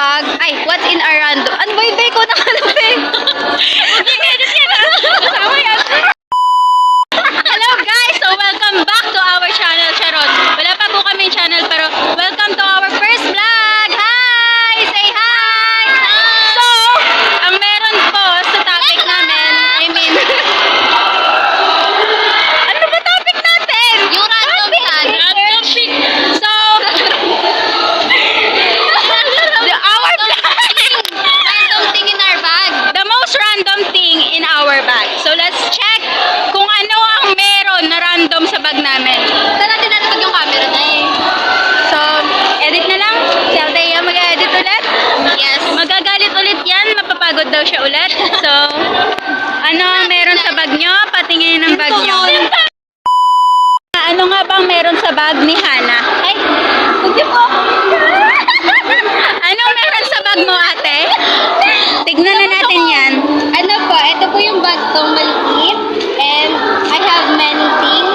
bag? Ay, what's in our random? Ano ba yung ko nakalapin? Hello guys! So welcome back to our channel, Charot. Wala pa po kami channel pero welcome to our first vlog! Hi! Say hi! So, ang meron po sa topic namin, ano ba topic natin? Yung random tag. So, Random thing in our bag. the most random thing in our bag. So let's check kung ano ang meron na random sa bag namin. Saan natin natapag yung camera na eh? So, edit na lang. Si Althea mag-edit ulit. Yes. Magagalit ulit yan. Mapapagod daw siya ulit. So, ano ang meron sa bag nyo? Patingin ng bag nyo. Ano nga bang meron sa bag ni Hana? Ay, huwag niyo po ako. Anong meron sa bag mo, ate? Tignan na natin yan. Ano po, ito po yung bag ko, maliit. And I have many things.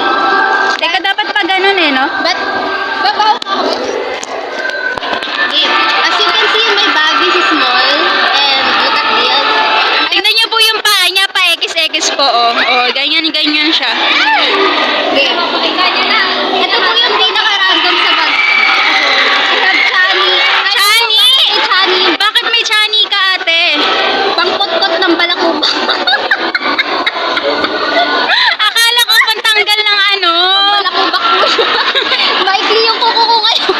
Teka, dapat pa ganun eh, no? But, babaw ko. Okay. As you can see in my bag, this is small. And look at this. Tingnan niyo po yung paa niya, pa X po, oh. Oh, ganyan siya. Okay. Ito po yung pinaka-random sa bag. I have chani. Chani! Chani. Bakit may chani ka, ate? Pangkot-kot ng balakubak. Akala ko pantanggal ng ano. Balakubak po siya. Maikli yung kuko ko ngayon.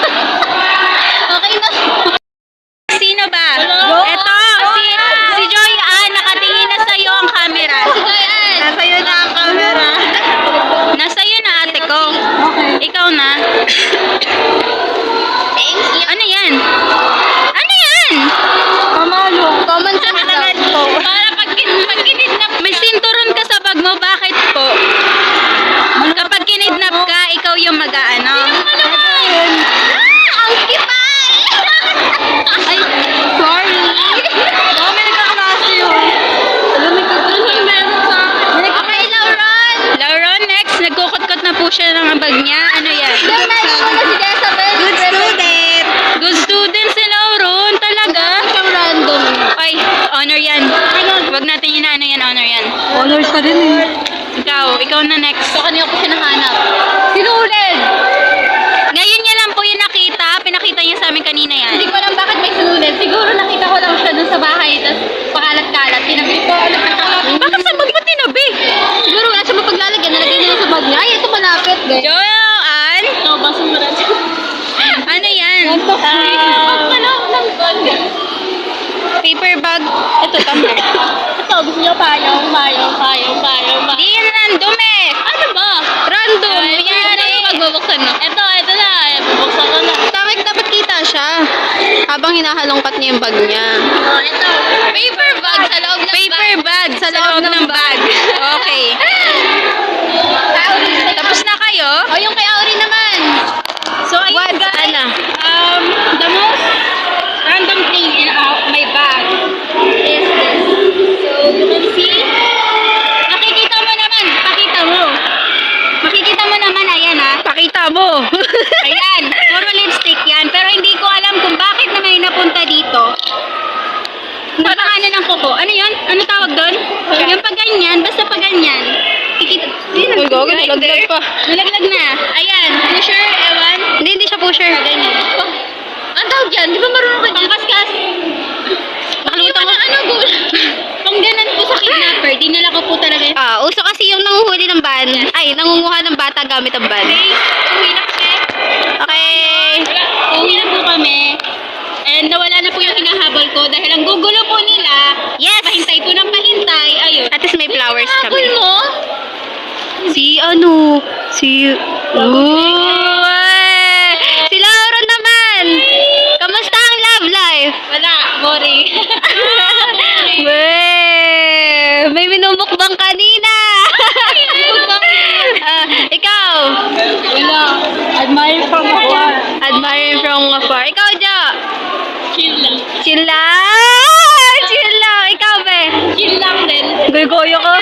Okay na. Sino ba? Hello? Eto, si Joy Ann, nakatingin na sa'yo ang camera. Si Joyanne. Nasa'yo na ang camera. Nasa'yo na, ate ko. Ikaw na. Thank you. Ano yan? Ano yan? Pamalo. Common sense daw. Para pag kinidnap may sinturon ka sa bag mo, bakit po? Kapag kinidnap ka, ikaw yung mag-aano. Ang kipay! Ay, sorry. Dami nagkakalasi yun. Alam mo, kagulong meron sa akin. Okay, Lauron. Lauron, next, nagkukot-kot na po siya ng bag niya. Ano yan? Yung next ko na si Jezabel. Good student! Good student si Lauron, talaga? Siyang random. Ay, honor yan. Huwag natin inaano yan, honor yan. Honors ka din eh. Ikaw na next. So, kanina ko siya nahanap. Sinulid! Ngayon niya lang po yung nakita. Pinakita niya sa amin kanina yan. Hindi ko alam bakit may sinulid. Siguro nakita ko lang siya dun sa bahay, tapos pakalat-kalat. Tinabi ko, Bakit sa bag mo tinabi? siguro wala siya mapaglalagyan. Nalagay niya sa bag niya. Ay, ito malapit, guys. Joanne? Ito, basang marami. Ano yan? Ang malawak ng bag. Paper bag. Ito, tumbler. Ito, gusto niyo payong. Di yan random eh. Ano ba? Random. Ay, Yan ano yung magbubuksan no? Ito na. Bubuksan ko na. Dapat kita siya. Habang hinahalongkat niya yung bag niya. Oh, ito. Paper bag sa loob ng Paper bag sa loob ng bag. Okay. Tapos na kayo? O, yung kay Auri naman. So, ayun guys. The most random thing in my bag is this. So, you can see. Nakikita mo naman. Pakita mo. Makikita mo naman. Ayan ha. Pakita mo. Ayan. Puro lipstick yan. Pero hindi ko alam kung bakit na may napunta dito. Napakaano ng kuko. Ano yun? Ano tawag doon? Yung pag ganyan. Basta pag ganyan. Nalaglag pa. Nalaglag na. Ayan. Pusher, ewan. Hindi siya pusher. Ganyan. Ang tawag dyan, di ba marunong ka dyan? Pangkaskas. Nakalimutan ko. Ano, gul? Pang ganun po sa kidnapper. Dinala ko po talaga yun. Uso kasi yung nanguhuli ng ban. Ay, nangunguha ng bata gamit ang ban. Okay. Uwi na kami. Okay. Uwi na po kami. And nawala na po yung hinahabol ko dahil ang gugulo po nila. Yes! Pahintay po ng pahintay. Ayun. At least may flowers Hinahabol kami. mo? Si Laura naman! Kamusta ang love life? Wala. Boring. May minumukbang kanina! Ikaw? Wala. Admire from afar. Admiring from afar. Ikaw, Jo? Chill lang. Chill lang! Chill lang! Ikaw, be? Chill lang din. Goyo ko.